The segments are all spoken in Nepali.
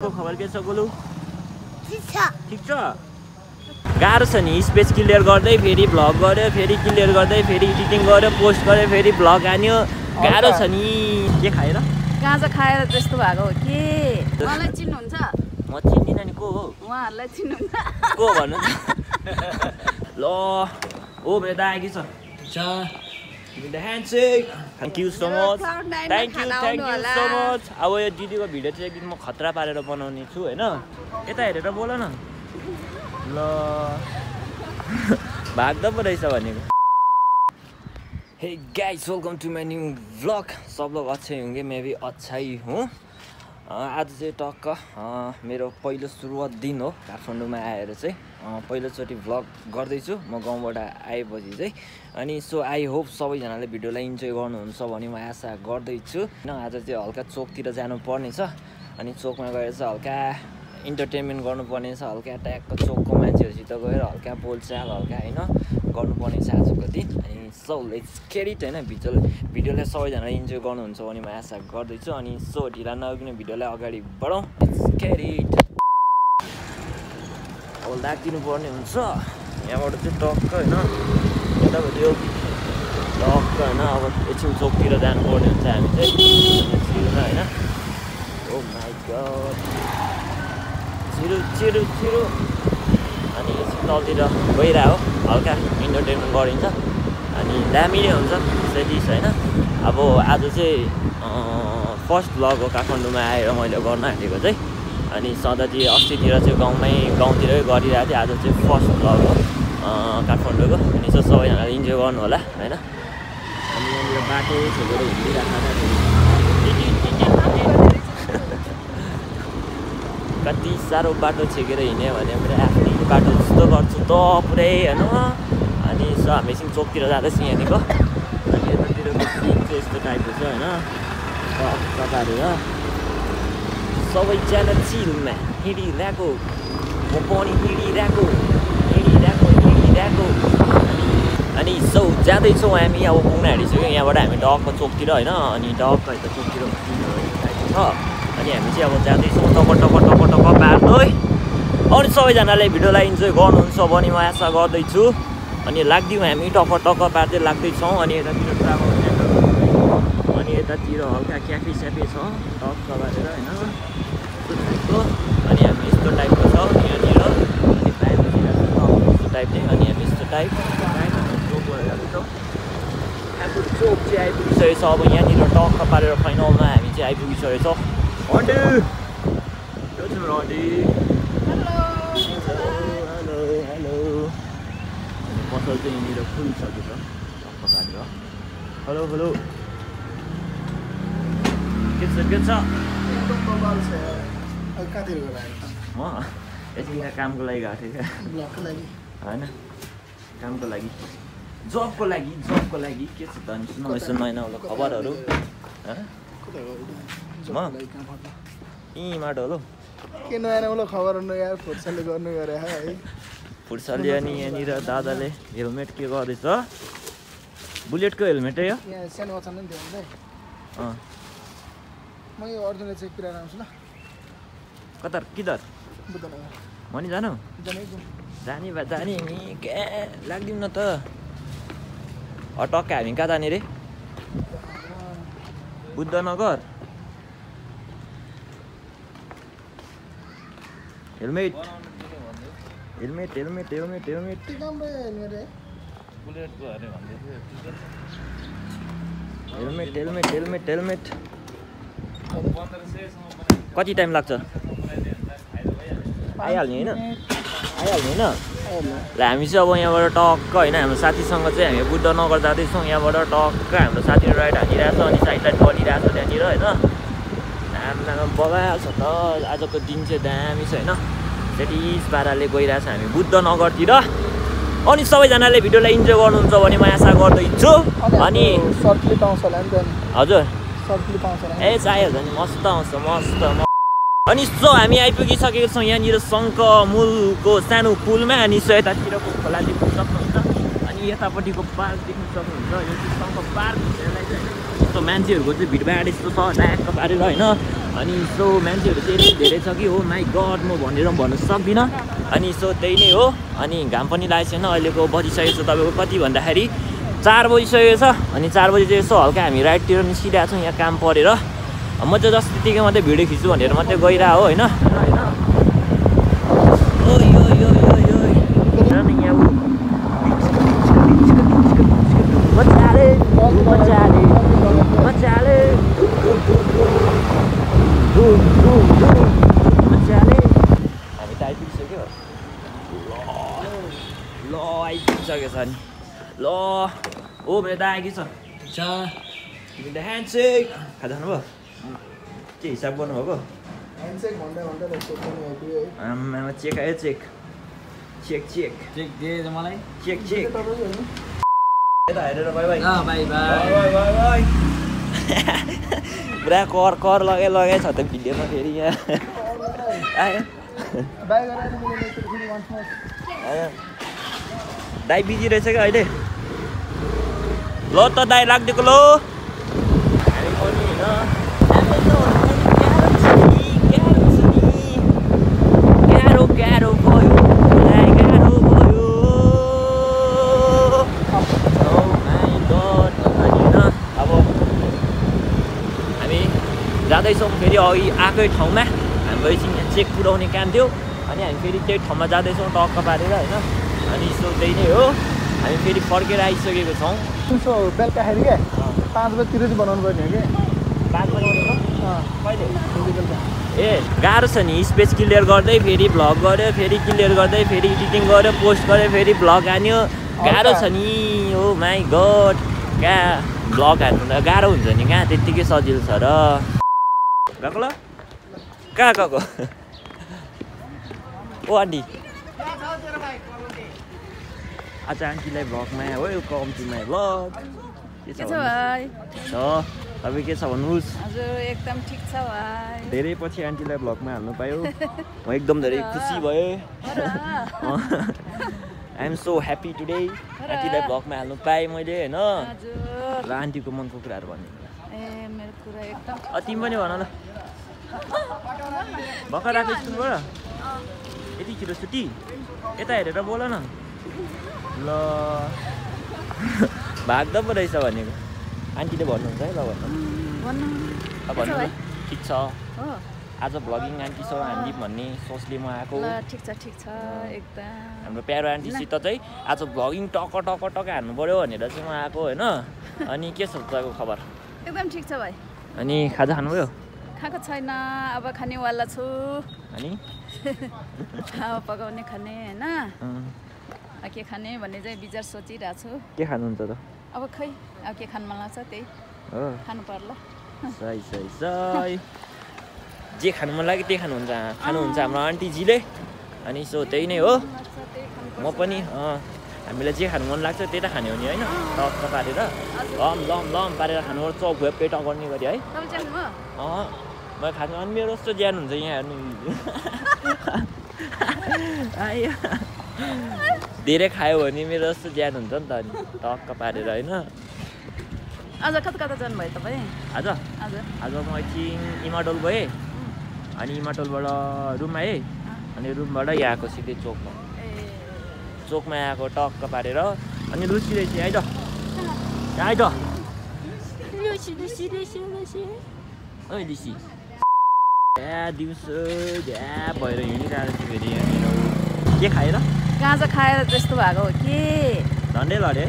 खबर के छ गोलु ठीक छ गाह्रो छ नि स्पेस क्लियर गर्दै फेरि भ्लग गर्यो फेरि क्लियर गर्दै फेरि एडिटिङ गर्यो पोस्ट गर्यो फेरि भ्लग हान्यो गाह्रो छ नि के खाएर गाँजा खाएर त्यस्तो भएको हो के मलाई चिन्नुहुन्छ म चिन्दिन नि को हो उहाँहरुलाई चिन्नुहुन्छ को भन्नु ल ओ मेरो दाइ छ Give me the handshake. Thank you so much. Thank you so much. अब यो दिदीको भिडियो चाहिँ एकदिन म खतरा पारेर बनाउने छु हैन यता हेरेर बोल न ल भाग्दा पो रहेछ भनेको Hey guys, welcome to my new vlog. सब लोग अच्छे होंगे मैं भी अच्छा ही हूँ आज चाहिँ टक्क मेरो पहिलो सुरुवात दिन हो काठमाडौँमा आएर चाहिँ पहिलोचोटि भ्लग गर्दैछु म गाउँबाट आएपछि चाहिँ अनि सो आई होप सबैजनाले भिडियोलाई इन्जोय गर्नुहुन्छ भन्ने म आशा गर्दैछु हैन आज चाहिँ हल्का चोकतिर जानुपर्ने छ अनि चोकमा गएर चाहिँ हल्का इन्टरटेनमेन्ट गर्नुपर्ने छ हल्का ट्यागको चोकको मान्छेहरूसित गएर हल्का बोलचाल हल्का हैन गर्नुपर्ने छ आजको दिन अनि सो लेट्स गेट इट हैन भिडियोलाई सबैजनाले इन्जोय गर्नुहुन्छ भन्ने म आशा गर्दैछु अनि सो ढिला नगरिकन भिडियोलाई अगाडि बढाउँ लेट्स गेट इट अब लाग्दिनु पर्ने हुन्छ यहाँबाट चाहिँ टक्क हैन यतापट्टि यो टक्क हैन अब एकछिन चोकतिर जानुपर्ने हुन्छ हामी चाहिँ हैन ओ माई गॉड छिरो अनि तलतिर गइरहेको हल्का इन्टरटेनमेन्ट गरिन्छ अनि दामी नै हुन्छ त्यसैले हैन अब आज चाहिँ फर्स्ट भ्लग हो काठमाडौँमा आएर मैले गर्न आँटेको चाहिँ अनि सधैँ चाहिँ अस्तितिर चाहिँ गाउँतिरै गरिरहेको थिएँ आज चाहिँ फर्स्ट भ्लग हो काठमाडौँको अनि सो सबैजनाले इन्जोय गर्नु होला हैन अनि यहाँनिर बाटो छोडेर हिँडिरहेको कति साह्रो बाटो छेकेर हिँड्यो भने पुरै आफ्नै बाटो जस्तो गर्छु त पुरै हैन अनि सो हामी एकछिन चोकतिर जाँदैछौँ यहाँनिरको अनि यतातिरको सिन चाहिँ यस्तो टाइपको छ हैन पारेर सबैजना चिलमा हिँडिरहेको म पनि हिँडिरहेको अनि सो जाँदैछौँ हामी अब पुग्न आँटिसक्यो यहाँबाट हामी डक्क चोकतिर हैन अनि डक्क यता चोकतिर छ अनि हामी चाहिँ अब जाँदैछौँ टक पार्दै अनि सबैजनाले भिडियोलाई इन्जोय गर्नुहुन्छ भने म आशा गर्दैछु अनि लाग्दिउँ हामी टक पार्दै लाग्दैछौँ अनि यतातिर ट्राभल अनि यतातिर हल्का क्याफे स्याफे छ टक्क पारेर हैन अनि हामी यस्तो टाइपको छ यहाँनिर अनि प्राइभेट यस्तो टाइप चाहिँ अनि हामी यस्तो टाइप चोकबाट जाँदैछौँ चोक चाहिँ आइपुगिसकेको छ अब यहाँनिर टक्क पारेर फाइनलमा हामी चाहिँ आइपुगिसकेको छ हेलो पसल चाहिँ यहाँनिर फुल छ कि टक्क पारेर हेलो के छ एकछिन कामको लागि गएको थिएँ क्या होइन कामको लागि जबको लागि के छ त अनि सुन्नु यसो नयाँ नयाँ खबरहरू माटो हो के नयाँ नौलो खबरहरू यार फुर्सदले गर्नु गरे है फुर्सदले अनि यहाँनिर दादाले हेलमेट के गर्दैछ बुलेटको हेलमेटै हो यहाँ सानो बच्चा नि थियो अँ म यो अर्जुनले चेक पिराएर आउँछु ल कता किधर बुद्धनगर मनी जानु जाने नि क्या लाग्दिउँ न त टक्क हामी कहाँ जाने रे बुद्धनगर हेलमेट कति टाइम लाग्छ आइहाल्ने होइन ल हामी चाहिँ अब यहाँबाट टक्क होइन हाम्रो साथीसँग चाहिँ हामी बुद्धनगर जाँदैछौँ यहाँबाट टक्क हाम्रो साथी राइड हानिरहेको छ अनि साइड बनिरहेको छ त्यहाँनिर होइन दाम बगाएको छ त आजको दिन चाहिँ दामी छ होइन त्यति पाराले गइरहेको छ हामी बुद्धनगरतिर अनि सबैजनाले भिडियोलाई इन्जोय गर्नुहुन्छ भने म आशा गर्दैछु अनि हजुर ए चाहिहाल्छ नि मस्त आउँछ अनि सो हामी आइपुगिसकेको छौँ यहाँनिर शङ्खमुलको सानो पुलमा अनि सो यतातिरको खोला देख्न सक्नुहुन्छ अनि यतापट्टिको पार्क देख्न सक्नुहुन्छ यो चाहिँ शङ्ख पार्क यसलाई चाहिँ यस्तो मान्छेहरूको चाहिँ भिडभाड यस्तो छ ड्याक्क पारेर होइन अनि सो मान्छेहरू चाहिँ यति धेरै छ कि हो माई गड म भनेर भन्न सक्दिनँ अनि सो त्यही नै हो अनि घाम पनि लागेको छैन अहिलेको बजिसकेको छ तपाईँको कति भन्दाखेरि 4 बजिसकेको छ अनि 4 बजी चाहिँ यसो हल्का हामी राइटतिर निस्किरहेको छौँ यहाँ काम परेर म चाहिँ जस्तो त्यतिकै मात्रै भिडियो खिच्छु भनेर मात्रै गइरहेको हो होइन हामी त आइपुगिसक्यो ल आइपुगिसकेको छ नि ल ओ मेरो त आएकै छ तिमी त ह्यान्डसेक खाजा खानुभयो के हिसाब गर्नुभएको ह्यान्डसेक भन्दा भन्दा रेस्पेक्ट पनि आइपुग्यो है आमामा चेक आयो चेक चेक चेक चेक दिए मलाई चेक चेक तपाईँ होइन यता हेरेर by by by by by by by पुरा कर लगाइ छ त भिडियोमा फेरि यहाँ आयो बाई गरेर मैले फेरि वान्स मोर आयो दाइ बिजी रहेछ क्या अहिले ल त दाइ राखिदिएको लो हामी पनि होइन गाह्रो भयो गाह्रो भयो अब हामी जाँदैछौँ फेरि अघि आएकै ठाउँमा हाम्रो एकछिन चेक पुऱ्याउने काम थियो अनि हामी फेरि त्यही ठाउँमा जाँदैछौँ टक्क पारेर होइन अनि सो त्यही नै हो हामी फेरि फर्केर आइसकेको छौँ उसो बेलुकाखेरि क्या 5 बजीतिर चाहिँ बनाउनु पर्ने हो कि 5 बजी कहिले बेलुका ए गाह्रो छ नि स्पेस क्लियर गर्दै फेरि भ्लग गऱ्यो फेरि क्लियर गर्दै फेरि एडिटिङ गऱ्यो पोस्ट गऱ्यो फेरि भ्लग हान्यो गाह्रो छ नि ओ माई गड कहाँ भ्लग हान्नु त गाह्रो हुन्छ नि कहाँ त्यत्तिकै सजिलो छ र गएको ल कहाँ गएको ओ आन्टी आज आन्टीलाई भ्लगमा वेलकम टु माई भ्लग के छ भाइ तपाईँ के छ भन्नुहोस् हजुर एकदम ठिक छ भाइ धेरै पछि आन्टीलाई भ्लगमा हाल्नु पायो म एकदम धेरै खुसी भएँ I am so happy today आन्टीलाई भ्लगमा हाल्नु पाएँ मैले होइन र आन्टीको मनको कुराहरू भन्ने ए मेरो कुरा एकदम तिमी पनि भन ल भर्खर आएको स्कुलबाट यति छिटो छुट्टी यता हेरेर बोल न ल भाग्दा पो रहेछ भनेको आन्टीले भन्नुहुन्छ है ल भन्नु भन्नु ठिक छ आज भ्लगिङ आन्टीसँग हान्दिम भन्ने सोचले म आएको ठिक छ एकदम हाम्रो प्यारो आन्टीसित चाहिँ आज भ्लगिङ टक हान्नु पऱ्यो भनेर चाहिँ म आएको होइन अनि के छ तपाईँको खबर एकदम ठिक छ भाइ अनि खाजा खानुभयो खाएको छैन अब खानेवाला छु अनि अब पकाउने खाने होइन के खाने भन्ने चाहिँ विचार सोचिरहेको छु के खानुहुन्छ त अब खै अब के खानु मन लाग्छ त्यही हो खानु पर्ला सही जे खानु मन लाग्यो त्यही खानुहुन्छ हाम्रो आन्टीजीले अनि सो त्यही नै हो म पनि हामीलाई जे खानु मन लाग्छ त्यही त खाने हो नि होइन टक्क पारेर लम पारेर खानु चौक पेट गर्ने गरी है म खानु अनि मेरो जस्तो ज्यान हुन्छ यहाँ हेर्नु धेरै खायो भने मेरो जस्तो ज्यान हुन्छ नि त अनि टक्क पारेर होइन आज कता जानुभयो तपाईँ आज म एकछिन इमाडोल गएँ अनि इमाडोलबाट रुम आएँ अनि रुमबाट यहाँ आएको सिधै चोकमा आएको टक्क पारेर अनि लुसी रहेछ आइ त ओइ लुसी दिउँसो भएर हिँडिरहेको छु फेरि यहाँनिर के खाएर गाँजा खाएर त्यस्तो भएको हो कि झन्डै लड्यो है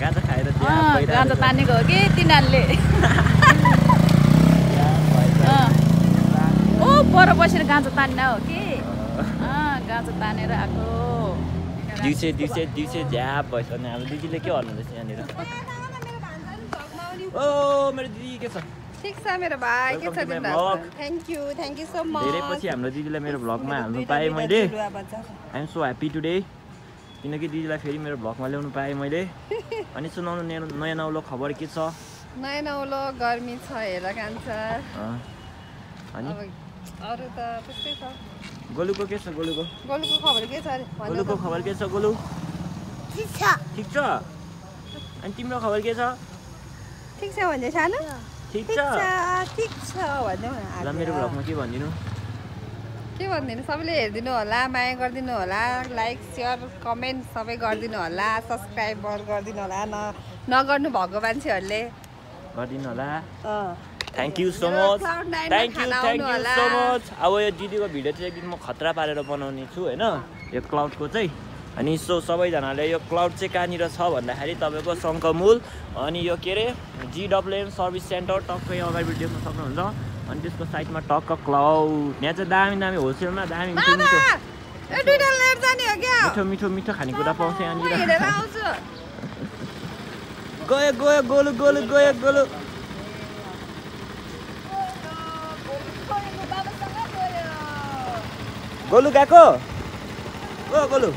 गाँजा खाएर गाँजा तानेको हो कि तिनीहरूले ओ पर बसेर गाँजा तान्ने हो कि गाँजा तानेर आएको दिउँसे झ्याप भएछ भने हाम्रो दिदीले के भन्नुहुँदैछ यहाँनिर ओ मेरो दिदी के छ ठीक छ मेरो भाइ के छ थ्याङ्क यू सो मच धेरै पछि हाम्रो दिदीलाई मेरो भ्लगमा हाल्नु पाएँ मैले I am so happy today किनकि दिदीलाई फेरि मेरो भ्लगमा ल्याउनु पाएँ मैले अनि सुनाउनु नयाँ नौलो खबर के छ नयाँ नौलो गर्मी छ हेर कान्छ अनि अरू त त्यस्तै छ गोलुको के छ गोलुको खबर के छ अरे गोलुको खबर के छ गोलु ठिक छ अनि तिम्रो खबर के छ ठिक छ भन्दै सानो ठिक ठिक छ छ भनिदेऊ ल मेरो भ्लगमा के भनिदिनु के भनिदिनु सबैले हेरिदिनु होला माया गरिदिनु होला लाइक सेयर कमेन्ट सबै गरिदिनु होला सब्सक्राइब गरिदिनु होला नगर्नु भएको मान्छेहरूले गरिदिनु होला thank you so much thank you so much अब यो दिदीको भिडियो चाहिँ एक दिन म खतरा पारेर बनाउने छु होइन यो क्लाउडको चाहिँ अनि सो सबैजनाले यो क्लाउड चाहिँ कहाँनिर छ भन्दाखेरि तपाईँको शङ्खमूल अनि यो के अरे GWM सर्भिस सेन्टर टक्कै अगाडि देख्न सक्नुहुन्छ अनि त्यसको साइडमा टक्क क्लाउड यहाँ चाहिँ दामी दामी होलसेलमा दामी मिठो मिठो मिठो खानेकुरा पाउँछ यहाँनिर गयो गयो गोलु गोलु गयो गोलु गोलु गएको ओ गोलु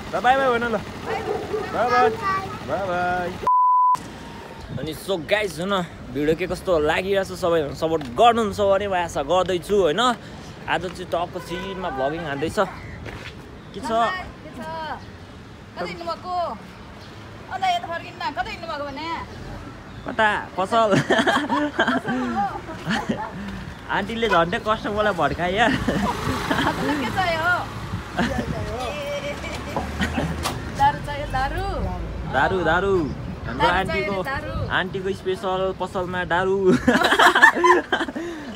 ल बाई बाई भन ल बाई बाई बाई बाई अनि सो गाइज हुन भिडियो के कस्तो लागिरहेछ सबैजना सपोर्ट गर्नुहुन्छ भने म आशा गर्दैछु होइन आज चाहिँ टपको सिनमा भ्लगिङ हान्दैछ के छ कता पसल आन्टीले झन्डै कस्टमरलाई भड्काए यार दारू दारू हाम्रो आन्टीको स्पेसल पसलमा दारू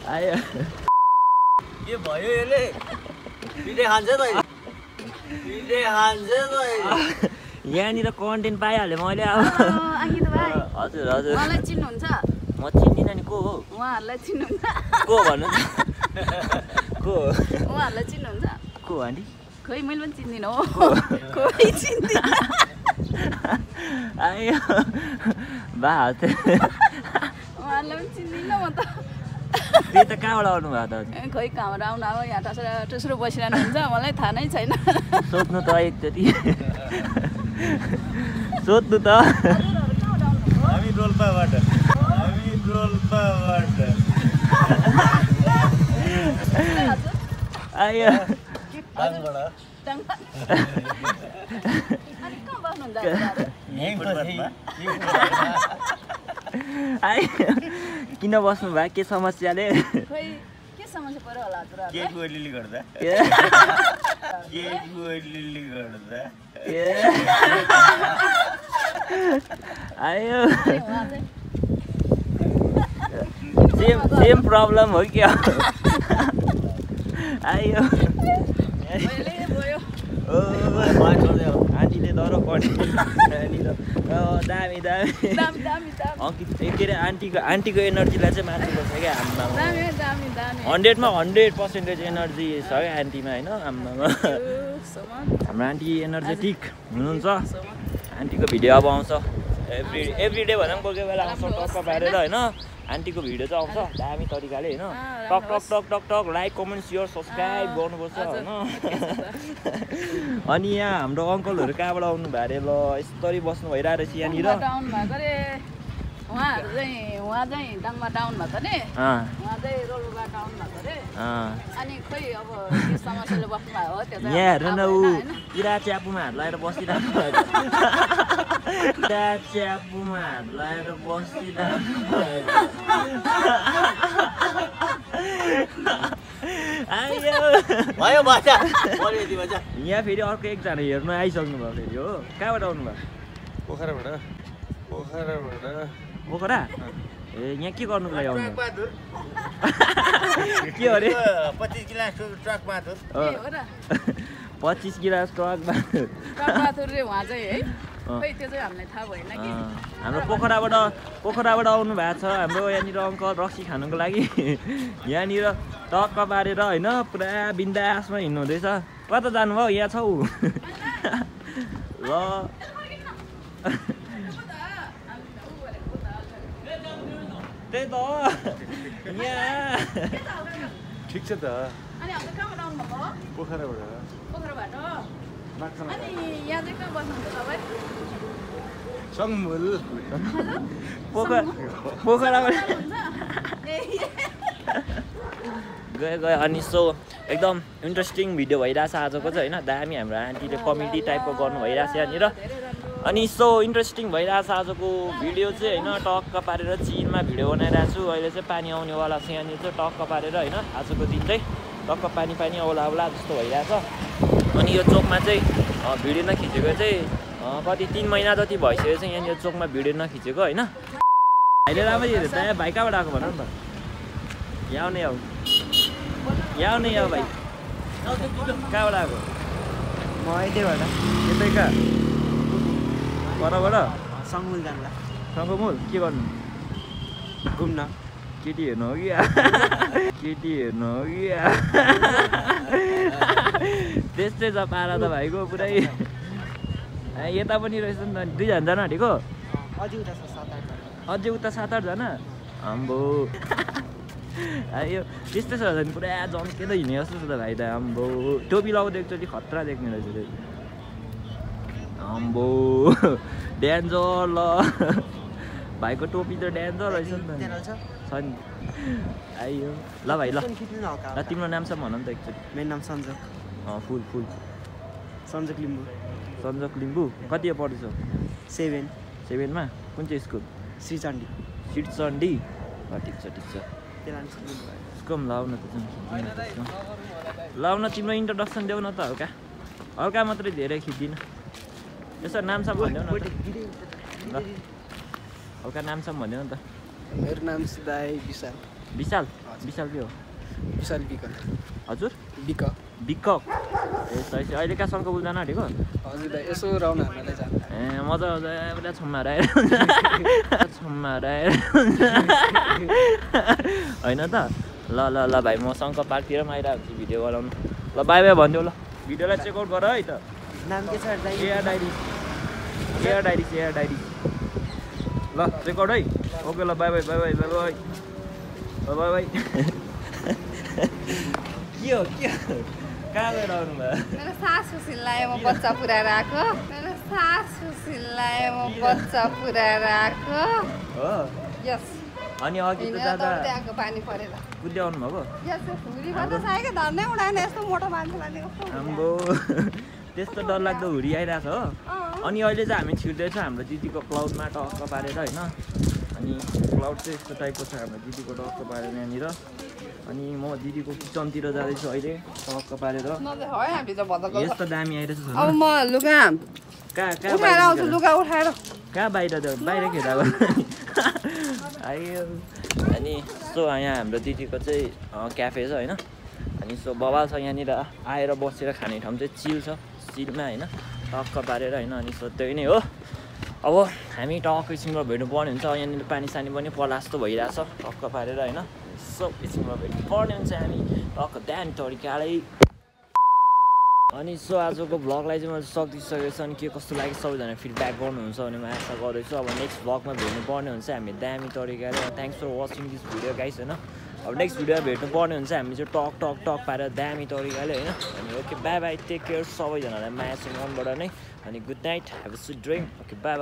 आयो के भयो यसले पिठे खान्छ त यहाँनिर कन्टेन्ट पाइहालेँ मैले अब हजुर हजुर मलाई चिन्नुहुन्छ म चिन्दिनँ नि को हो उहाँहरूलाई चिन्नुहुन्छ को भन्नु को उहाँहरूलाई चिन्नुहुन्छ को आन्टी खोइ मैले पनि चिन्दिनँ हो खोइ चिन्दिनँ आयो बा उहाँहरूलाई पनि चिन्दिनँ म त त्यो त कहाँबाट आउनु भयो त खोइ कहाँबाट आउनु अब यहाँ टुस्रो बसिरहनु हुन्छ मलाई थाहा नै छैन सोध्नु त एकचोटि सोध्नु त हामी रोल्पाबाट आयो किन बस्नु भयो के समस्याले खोइ के समस्या पर्यो होला के गोलीले गर्दा आयो सेम प्रब्लम हो क्या आयो आन्टीले दह्रो पर्ने दामी दामी के अरे आन्टीको एनर्जीलाई चाहिँ मान्छेको छ क्या आम्मा 100मा 100% एनर्जी छ क्या आन्टीमा होइन आम्मामा हाम्रो आन्टी एनर्जेटिक हुनुहुन्छ आन्टीको भिडियो अब आउँछ एभ्री डे भनौँ कोही बेला आउँछ टक्क पारेर होइन आन्टीको भिडियो चाहिँ आउँछ दामी तरिकाले होइन टक टक टक टक टक लाइक कमेन्ट सेयर सब्सक्राइब गर्नुपर्छ होइन अनि यहाँ हाम्रो अङ्कलहरू कहाँबाट आउनु भयो अरे ल यस्तरी बस्नु भइरहेको रहेछ यहाँनिर उहाँ चाहिँ दाङमा डाउन भएको नि उहाँ चाहिँ रोल्पा डाउन भएको अरे अनि खोइ अब के समस्याले बस्नु भएको हो त्यो यहाँ हेर्नु न ऊ किरा च्यापुमा हात लगाएर बसिरहेको किरा च्यापुमा हात लगाएर बसिरहेको भयो बच्चा यहाँ फेरि अर्को एकजना हेर्नु आइसक्नु भयो फेरि हो कहाँबाट आउनु भयो पोखराबाट पोखरा ए यहाँ के गर्नुको लागि आउनु के अरे 25 गिलास ट्रक बहादुर 25 गिलास ट्रक बहादुर रे उहाँ चाहिँ है खोइ त्यो चाहिँ हामीलाई थाहा भएन कि हाम्रो पोखराबाट आउनु भएको छ हाम्रो यहाँनिर अङ्कल रक्सी खानुको लागि यहाँनिर टक्क पारेर होइन पुरा बिन्दासमा हिँड्नु हुँदैछ कता जानुभयो यहाँ छौ ल त्यही त यहाँ ठिक छ त अनि हाम्रो कहाँबाट आउनु भएको पोखराबाट अनि यहाँ चाहिँ कहाँ बस्नुहुन्छ तपाईँ सङ्गमुल पोखराबाट गयो अनि सो एकदम इन्ट्रेस्टिङ भिडियो भइरहेछ आजको चाहिँ होइन दामी हाम्रो आन्टीले कमेडी टाइपको गर्नु भइरहेछ यहाँनिर अनि सो इन्ट्रेस्टिङ भइरहेछ आजको भिडियो चाहिँ होइन टक्क पारेर चिरमा भिडियो बनाइरहेको छु अहिले चाहिँ पानी आउनेवाला छ यहाँनिर चाहिँ टक्क पारेर होइन आजको दिन चाहिँ टक्क पानी औला जस्तो भइरहेछ अनि यो चोकमा चाहिँ भिडियो नखिचेको चाहिँ कति 3 महिना जति भइसक्यो चाहिँ यहाँनिर चोकमा भिडियो नखिचेको होइन अहिले राम्ररी हेर्यो त भाइ कहाँबाट आएको भन न त यहाँ आउने भाइ कहाँबाट आएको म यतैबाट यतै कहाँ परबाट सङ्गमुल जानला सङ्गमुल के गर्नु घुम्न केटी हेर्नु हो कि त्यस्तै छ पारा त भाइको पुरै यता पनि रहेछ नि त 2 जना आँटेको अझै उता 7-8 जना आम्बो यो त्यस्तै छ भने पुरा जम्केर हिँड्ने जस्तो छ त भाइ त आम्बो टोपी लगाउँदा एकचोटि खतरा देख्ने रहेछ आम्बो डेन्जर ल भाइको टोपी त डेन्जर रहेछ नि त छ नि आइयो ल भाइ ल तिम्रो नाम छ भन नि त एकचोटि मेरो नाम सञ्जोक फुल सञ्जोक लिम्बू कति पढ्दैछौ 7मा कुन चाहिँ स्कुल श्रीचण्डी ठिक छ स्कुल लाउ न त लाउ न तिम्रो इन्ट्रोडक्सन देऊ न त हल्का मात्रै धेरै खिच्दिनँ यसो नाम छ भनिदेऊ न ल हल्का नाम छ भनिदेऊ न त मेरो नाम सिधाई विशाल के हो विशाल बिक हजुर बिक ए अहिले कहाँ सङ्कबुल जान आँटेको हजुर दाइ यसो राउन्ड हान्नलाई जान्छ ए मजा आउँछ पुरा छुम्मा हराएर होइन त ल भाइ म शङ्कर पार्कतिर पनि आइरहेको छु भिडियो बनाउनु ल बाई भनिदेऊ ल भिडियोलाई चेकआउट गर है त नाम के छ एयर डायरी ल चेकआउट है ओके ल बाई के हो कहाँ गएर आउनु भयो मेरो सासु सिल्लाए म बच्चा पुऱ्याएर आएको हो यस अनि अघि त दादा पानी परेर कुद्दै आउनु भएको आम्बो त्यस्तो डरलाग्दो हुरी आइरहेछ हो अनि अहिले चाहिँ हामी छिर्दैछ हाम्रो दिदीको क्लाउडमा टक्क पारेर होइन अनि क्लाउड चाहिँ यस्तो टाइपको छ हाम्रो दिदीको टक्क पारेर यहाँनिर अनि म दिदीको किचनतिर जाँदैछु अहिले टक्क पारेर यस्तो दामी आइरहेछ अब म लुगा उठाएर आउँछु लुगा उठाएर कहाँ बाहिर खेदा आयो अनि सो यहाँ हाम्रो दिदीको चाहिँ क्याफे छ होइन अनि सो बवाल छ यहाँनिर आएर बसेर खाने ठाउँ चाहिँ चिलमा होइन टक्क पारेर होइन अनि सो त्यही नै हो अब हामी टक्क एकछिनमा भेट्नुपर्ने हुन्छ यहाँनिर पानी सानी पनि पर्ला जस्तो भइरहेछ टक्क पारेर होइन सो एकछिनमा भेट्नुपर्ने हुन्छ हामी टक्क दामी तरिकाले अनि सो आजको भ्लगलाई चाहिँ मैले सकिसकेको छु अनि के कस्तो लाग्यो सबैजना फिडब्याक गर्नुहुन्छ भने म आशा गर्दैछु अब नेक्स्ट भ्लगमा भेट्नुपर्ने हुन्छ हामी दामी तरिकाले thanks for watching this video guys होइन अब नेक्स्ट भिडियोमा भेट्नुपर्ने हुन्छ हामी चाहिँ टक पारेर दामी तरिकाले होइन अनि ओके बाई टेक केयर सबैजनालाई माया मनबाट नै अनि good night have a sweet dream okay by